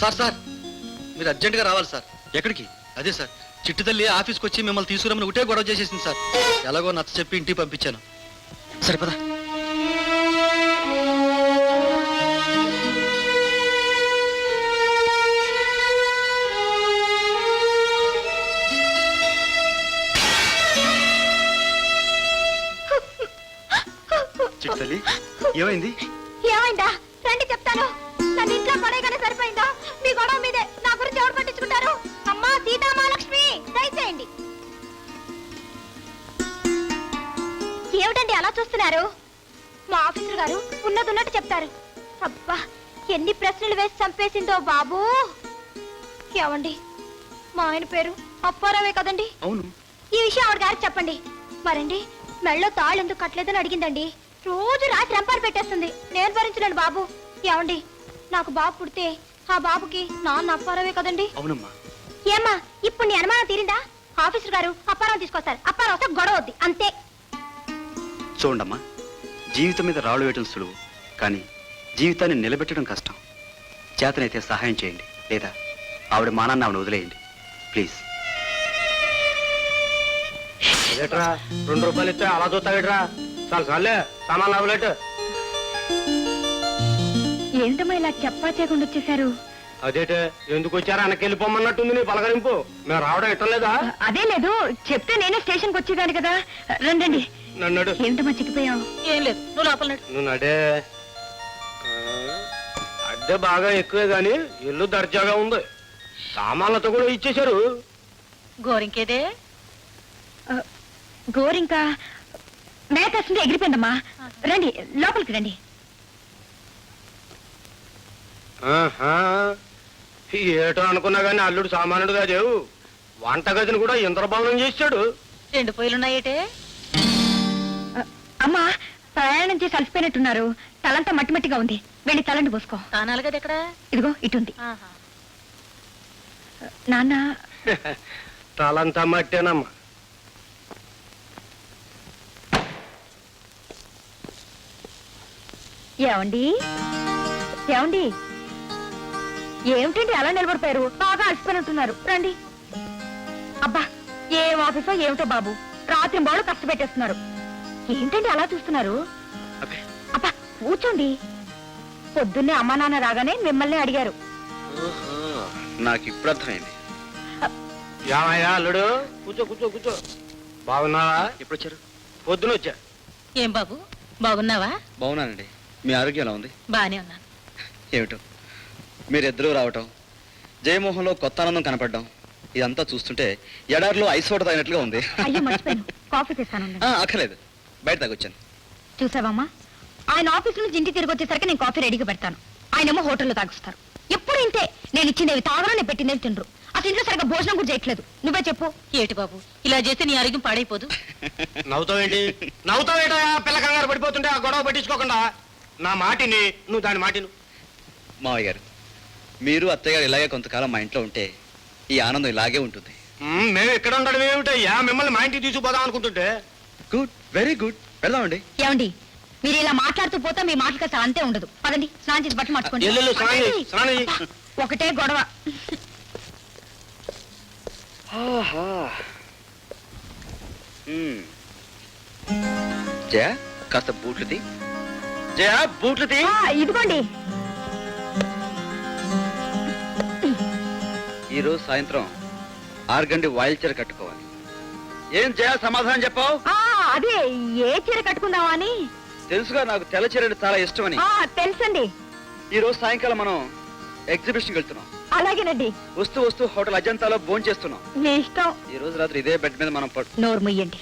Sir sir మీరు అర్జెంటుగా రావాలి సార్. ఎక్కడికి? అదే సార్, చిట్టు తల్లి ఆఫీస్కి వచ్చి మిమ్మల్ని తీసుకురమని ఒకటే గొడవ చేసేసింది సార్. ఎలాగో నచ్చ చెప్పి ఇంటికి పంపించాను. సరిపదా. చిట్టు తల్లి ఏమైంది? ఏమైందా రండి చెప్తాను. నన్ను ఇంట్లో పడేగానే సరిపోయిందా? మీ గొడవ మీదే నా గురించి ఎవరు పట్టించుకుంటారు? అమ్మా సీతామహాలక్ష్మి దయచేయండి. ఏమిటండి అలా చూస్తున్నారు? మా ఆఫీసర్ గారు ఉన్నట్టు చెప్తారు. అబ్బా ఎన్ని ప్రశ్నలు వేసి చంపేసిందో బాబు. ఏమండి మా ఆయన పేరు అప్పారావే కదండి? అవును. ఈ విషయం ఆవిడ గారికి చెప్పండి. మరండి మెళ్ళో తాళ్ళు ఎందుకు కట్టలేదని అడిగిందండి. రోజు రాత్రి రంపాలు పెట్టేస్తుంది. నేను భరించలేను బాబు. ఏమండి నాకు బాబు పుడితే ఆ బాబుకి నాన్న అప్పారావే కదండి? అవునమ్మా. ఏమ్మా ఇప్పుడు నీ అనుమానం తీరిందా? ఆఫీసర్ గారు అప్పారావు తీసుకొస్తారు. అప్పారావు వస్తే గొడవ వద్ది అంతే. చూడమ్మా, జీవితం మీద రాళ్ళు వేయటం సులువు, కానీ జీవితాన్ని నిలబెట్టడం కష్టం. చేతనైతే సహాయం చేయండి, లేదా ఆవిడ మానాన్ని ఆవిడ వదిలేయండి ప్లీజ్. ఏట్రా 2 రూపాయలు ఇస్తే అలా చూస్తావేట్రా? చాలు చాలే, సామాన్ లాభలేటు. ఏంటమ్మా ఇలా చెప్పా చేయకుండా వచ్చేసారు? అదేటే ఎందుకు వచ్చారా? వెనకెళ్ళిపోమన్నట్టుంది నీ పలకరింపు. మేము రావడం ఇట్టం లేదా? అదే లేదు, చెప్తే నేనే స్టేషన్కి వచ్చేదాన్ని కదా. రండి. నన్ను ఏంటమ్మా చిక్కిపోయావు? ఏం లేదు, నువ్వు లోపల నువ్వు నడే. అద్దె బాగా ఎక్కువే గాని ఇల్లు దర్జాగా ఉంది. సామాన్లతో కూడా ఇచ్చేశారు. గోరింకేదే? గోరింకా మేకేస్తుంది, ఎగిరిపోయిందమ్మా. రండి లోపలికి రండి. ఏటో అనుకున్నా గానీ అల్లుడు సామాన్యుడు కాదేవు. వంటగదిని కూడా ఇంద్రభవనం చేశాడు. 2 పొయ్యిలున్నాయేటే? అమ్మా ప్రయాణం చేసి అలసిపోయినట్టున్నారు. తలంతా మట్టి మట్టిగా ఉంది. వెళ్ళి తలండి పోసుకో. తానాలు కదా ఎక్కడ? ఇదిగో ఇటుంది. నాన్న తలంతా మట్టేనమ్మా. ఏమండి ఏమండి ఏమిటండి అలా నిలబడిపోయారు? బాగా అలసిపోయినట్టున్నారు. రండి. అబ్బా ఏం ఆఫీసో ఏమిటో బాబు, రాత్రి బాళ్ళు కష్టపెట్టేస్తున్నారు. ఏంటండి అలా చూస్తున్నారు? అబ్బా కూర్చోండి. పొద్దున్నే అమ్మా నాన్న రాగానే మిమ్మల్ని అడిగారు. నాకు ఇప్పుడు అర్థమైంది. ఏమయ్యా అల్లుడు? కూర్చో కూర్చో కూర్చో. బాగున్నావా? ఎప్పుడు వచ్చారు? పొద్దున వచ్చా. ఏం బాబు బాగున్నావా? బాగున్నానండి. మీ ఆరోగ్యం ఎలా ఉంది? బానే ఉన్నాను. ఏమిటో మీరిద్దరూ రావటం, జయమోహన్లో కొత్త ఆనందం కనపడడం, ఇదంతా చూస్తుంటే ఎడారిలో ఐస్ వాటర్ తాగినట్లుగా ఉంది. అయ్యో మర్చిపోయాను, కాఫీ తెస్తాను. అక్కర్లేదు, బయట తాగొచ్చాను. చూసావమ్మా, ఆయన ఆఫీస్ నుంచి ఇంటికి తిరిగి వచ్చేసరికి నేను కాఫీ రెడీగా పెడతాను. ఆయనేమో హోటల్లో తాగుస్తారు. ఎప్పుడు ఇంతే. నేను ఇచ్చిందేవి తాగడం, నేను పెట్టిందేవి తినరు. అసలు ఇంట్లో సరిగ్గా భోజనం కూడా చేయట్లేదు. నువ్వే చెప్పు. ఏటి బాబు ఇలా చేస్తే నీ ఆరోగ్యం పాడైపోదు. నవ్వుతావేంటి? నవ్వుతావేటా? పిల్ల కంగారు పడిపోతుంటే ఆ గొడవ పట్టించుకోకుండా నా మాటిని నువ్వు దాని మాటిను. మావయ్య గారు, మీరు అత్తయ్య గారు ఇలాగే కొంతకాలం మా ఇంట్లో ఉంటే ఈ ఆనందం ఇలాగే ఉంటుంది. మేము ఎక్కడ ఉండడం ఏమిటయ్యా? మిమ్మల్ని మా ఇంటికి తీసుకుపోదాం అనుకుంటుంటే. Good, very good. వెళ్దామండి. ఏమండి మీరు ఇలా మాట్లాడుతూ పోతే మీ మాటలు అసలు అంతే ఉండదు. పదండి, స్నానం చేసి బట్టలు మార్చుకోండి. ఒకటే గొడవ. జయ కాస్త బూట్లు తీ. జయ బూట్లు తీ. ఇదిగోండి. ఈరోజు సాయంత్రం 6 గంటకి వాయిల్ చీర కట్టుకోవాలి. ఏం జయ సమాధానం చెప్పావు? అదే ఏ చీర కట్టుకుందామా అని. తెలుసుగా, నాకు తెల్ల చీర అంటే చాలా ఇష్టమని. తెలుసండి. ఈ రోజు సాయంకాలం మనం ఎగ్జిబిషన్ వెళ్తున్నాం. అలాగేనండి. వస్తూ వస్తూ హోటల్ అజంతాలో భోజనం చేస్తున్నాం. మీ ఇష్టం. ఈ రోజు రాత్రి ఇదే బెడ్ మీద మనం నోరు ముయ్యండి.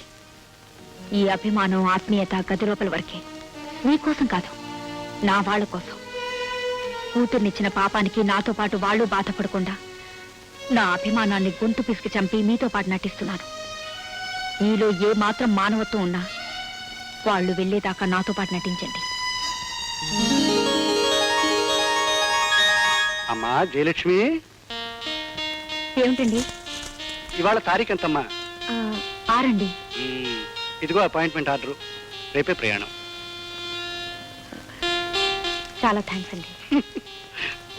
ఈ అభిమానం, ఆత్మీయత గది లోపల వరకే. మీకోసం కాదు, నా వాళ్ళ కోసం. కూతుర్నిచ్చిన పాపానికి నాతో పాటు వాళ్ళు బాధపడకుండా నా అభిమానాన్ని గొంతు పిసికి చంపి మీతో పాటు నటిస్తున్నాను. మీలో ఏ మాత్రం మానవత్వం ఉన్నా వాళ్ళు వెళ్లేదాకా నాతో పాటు నటించండి. అమ్మా జయలక్ష్మి, ఏమిటండి ఇవాళ తారీఖు ఎంతమ్మా? 6 అండి. ఇదిగో అపాయింట్మెంట్ ఆర్డర్. రేపే ప్రయాణం. చాలా థ్యాంక్స్ అండి.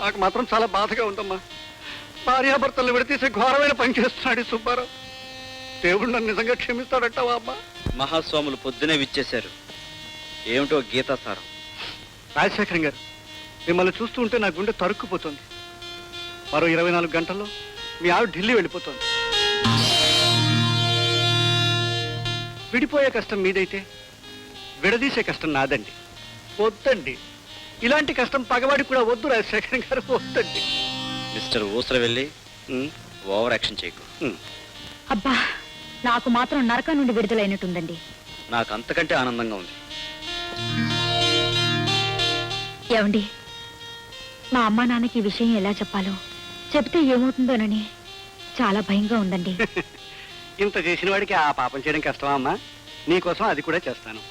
నాకు మాత్రం చాలా బాధగా ఉందమ్మా. భార్యాభర్తలు విడతీసే ఘోరమైన పని చేస్తున్నాడు ఈ సుబ్బారావు. దేవుడు నన్ను నిజంగా క్షమిస్తాడంటావా అమ్మా? మహాస్వాములు పొద్దునే విచ్చేశారు. ఏమిటో గీతాసారం. రాజశేఖరం గారు, మిమ్మల్ని చూస్తూ ఉంటే నా గుండె తరుక్కుపోతుంది. మరో 24 గంటల్లో మీ ఆవిడ ఢిల్లీ వెళ్ళిపోతుంది. విడిపోయే కష్టం మీదైతే విడదీసే కష్టం నాదండి. వద్దండి, ఇలాంటి కష్టం పగవాడికి కూడా వద్దు రాజశేఖరం గారు, వద్దండి. మిస్టర్ ఊసర వెళ్ళి ఓవర్ యాక్షన్ చేయకు. అబ్బా, నాకు మాత్రం నరకం నుండి విడుదలైనట్టుందండి. నాకు అంతకంటే ఆనందంగా ఉంది. ఏమండి, మా అమ్మా నాన్నకి ఈ విషయం ఎలా చెప్పాలో, చెప్తే ఏమవుతుందోనని చాలా భయంగా ఉందండి. ఇంత చేసిన వాడికి ఆ పాపం చేయడం కష్టమా అమ్మా? నీకోసం అది కూడా చేస్తాను.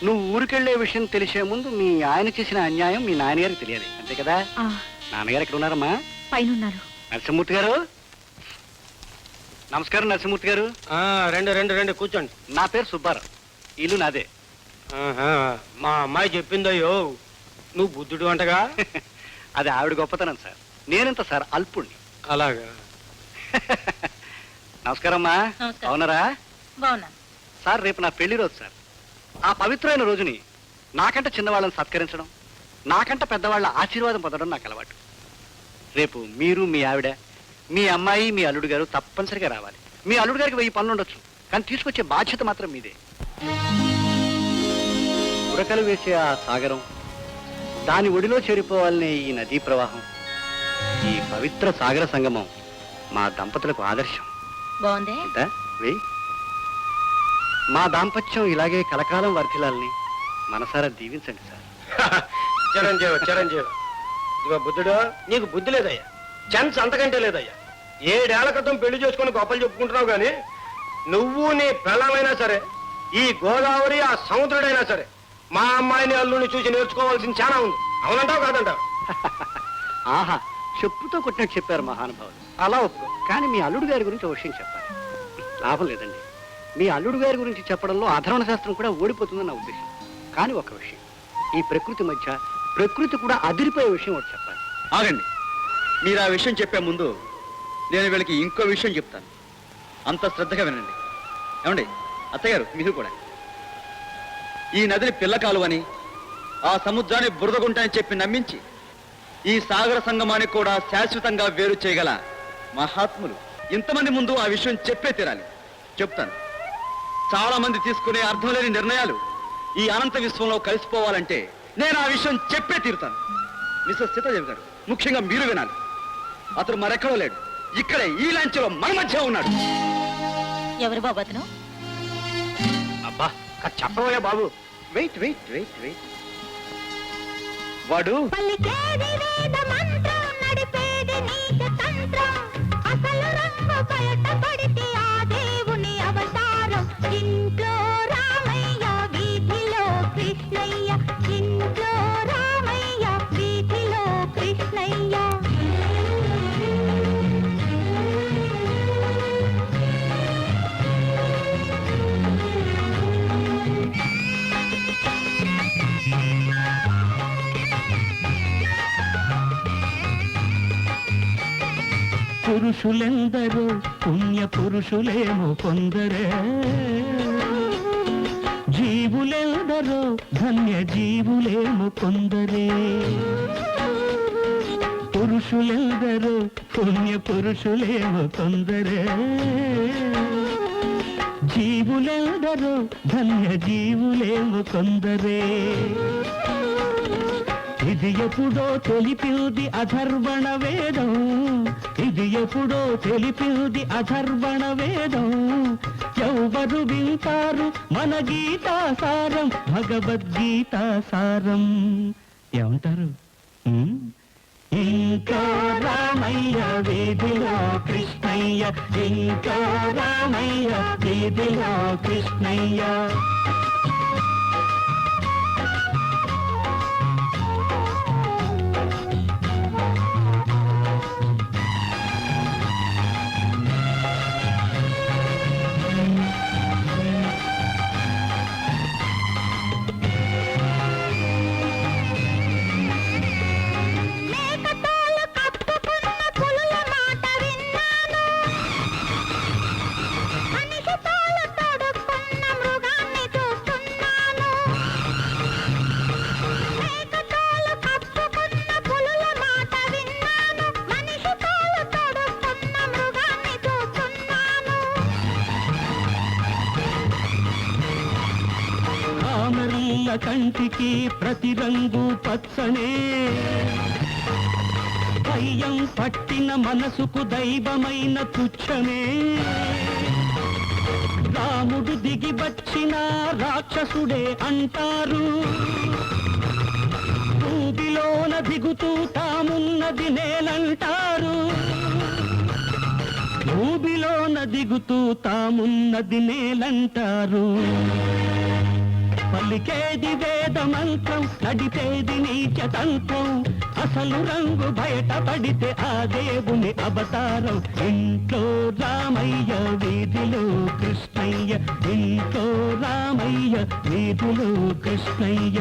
నువ్వు ఊరికెళ్లే విషయం తెలిసే ముందు మీ ఆయన చేసిన అన్యాయం మీ నాన్నగారికి తెలియాలి, అంతే కదా? ఆ, నాన్నగారు ఎక్కడ ఉన్నారమ్మా? పైనున్నారు. నరసింహమూర్తి గారు, నమస్కారం. నరసింహమూర్తి గారు, రండి రండి రండి, కూర్చోండి. నా పేరు సుబ్బారావు, ఇల్లు నాదే. ఆహా, మా అమ్మాయి చెప్పిందయ్యో నువ్వు బుద్ధుడు అంటగా. అది ఆవిడ గొప్పతనం సార్, నేనెంత సార్ అల్పుణ్ణి. అలాగా. నమస్కారం అమ్మా. నమస్కారం. అవునరా బాగున్నా. సార్? రేపు నా పెళ్లి రోజు సార్. ఆ పవిత్రమైన రోజుని నాకంటే చిన్నవాళ్ళని సత్కరించడం, నాకంటే పెద్దవాళ్ళ ఆశీర్వాదం పొందడం నాకు అలవాటు. రేపు మీరు, మీ ఆవిడ, మీ అమ్మాయి, మీ అల్లుడు గారు తప్పనిసరిగా రావాలి. మీ అల్లుడు గారికి 1000 పనులు ఉండొచ్చు, కానీ తీసుకొచ్చే బాధ్యత మాత్రం మీదే. ఉరకలు వేసే ఆ సాగరం, దాని ఒడిలో చేరిపోవాలనే ఈ నదీ ప్రవాహం, ఈ పవిత్ర సాగర సంగమం మా దంపతులకు ఆదర్శం. బాగుందే. ఎంత వెయ్యి. మా దాంపత్యం ఇలాగే కలకాలం వర్ధిల్లాలని మనసారా దీవించండి సార్. చిరంజీవి చిరంజీవి. ఇదిగో బుద్ధుడు, నీకు బుద్ధి లేదయ్యా, ఛాన్స్ అంతకంటే లేదయ్యా. 7 ఏళ్ల క్రితం పెళ్లి చేసుకుని గొప్పలు చెప్పుకుంటున్నావు కానీ నువ్వు నీ పిల్లమైనా సరే, ఈ గోదావరి ఆ సముద్రుడైనా సరే, మా అమ్మాయిని అల్లుని చూసి నేర్చుకోవాల్సింది చాలా ఉంది. అవునంటావు కాదంటావు? ఆహా, చెప్పుతో కొట్టినట్టు చెప్పారు మహానుభావులు. అలా ఒప్పుకో, కానీ మీ అల్లుడు గారి గురించి ఒక విషయం చెప్పాలి. లాభం లేదండి, మీ అల్లుడు గారి గురించి చెప్పడంలో అధర్వణ శాస్త్రం కూడా ఓడిపోతుందని నా ఉద్దేశం. కానీ ఒక విషయం, ఈ ప్రకృతి మధ్య ప్రకృతి కూడా అదిరిపోయే విషయం ఒకటి చెప్పాలి. ఆగండి, మీరు ఆ విషయం చెప్పే ముందు నేను వీళ్ళకి ఇంకో విషయం చెప్తాను. అంత శ్రద్ధగా వినండి. ఏమండి అత్తయ్య గారు, మీరు కూడా. ఈ నదిని పిల్లకాలువని, ఆ సముద్రాన్ని బురదగుంటాయని చెప్పి నమ్మించి ఈ సాగర సంగమాన్ని కూడా శాశ్వతంగా వేరు చేయగల మహాత్ములు ఇంతమంది ముందు ఆ విషయం చెప్పే తీరాలి. చెప్తాను. చాలా మంది తీసుకునే అర్థం లేని నిర్ణయాలు ఈ అనంత విశ్వంలో కలిసిపోవాలంటే నేను ఆ విషయం చెప్పే తీరుతాను. మిస్టర్ సీతాదేవి గారు, ముఖ్యంగా మీరు వినాలి. అతను మరెక్కడో లేడు, ఇక్కడే ఈ లాంచ్లో మన మధ్య ఉన్నాడు. ఎవరు బాబు అతను? అబ్బా, చెప్పవయ్యా బాబు. Wait wait wait wait. వాడు పలికేది వేద మంత్రం, నడిపేది నీతి తంత్రం, అసలు రంగు బయటపడితే ఆ దేవుని అవతారం. ఇంట్లో రామయ్య, వీధిలో కృష్ణయ్య, ఇంట్లో రామయ్య, వీధిలో కృష్ణయ్య. పురుషులెందరో పుణ్య పురుషులేమో కొందరే, జీవులెందరో ధన్య జీవులేమో కొందరే. పురుషులెందరో పుణ్య పురుషులేమో కొందరే, జీవులెందరో ధన్య జీవులేమో కొందరే. ఇది ఎప్పుడో తెలిపింది అధర్వణ వేదం, ఇది ఎప్పుడో తెలిపింది అధర్వణ వేదం. ఎవరు వింటారు మన గీతా సారం, భగవద్గీతా సారం. ఏమంటారు? ఇంకో రామయ్య, వీధిలో కృష్ణయ్య, ఇంకో రామయ్య, వీధిలో కృష్ణయ్య. మేకతో కంటికి ప్రతి రంగు పచ్చనే, దయ్యం పట్టిన మనసుకు దైవమైన తుచ్చమే. రాముడు దిగి వచ్చిన రాక్షసుడే అంటారు, భూమిలోన దిగుతూ తామున్నది నేలంటారు, భూమిలోన దిగుతూ తామున్నది నేలంటారు. పలికేది వేద మంత్రం, నడిపేది నీచతంత్రం, అసలు రంగు బయటపడితే ఆ దేవుని అవతారం. ఇంట్లో రామయ్య వీధిలో కృష్ణయ్య, ఇంట్లో రామయ్య వీధిలో కృష్ణయ్య.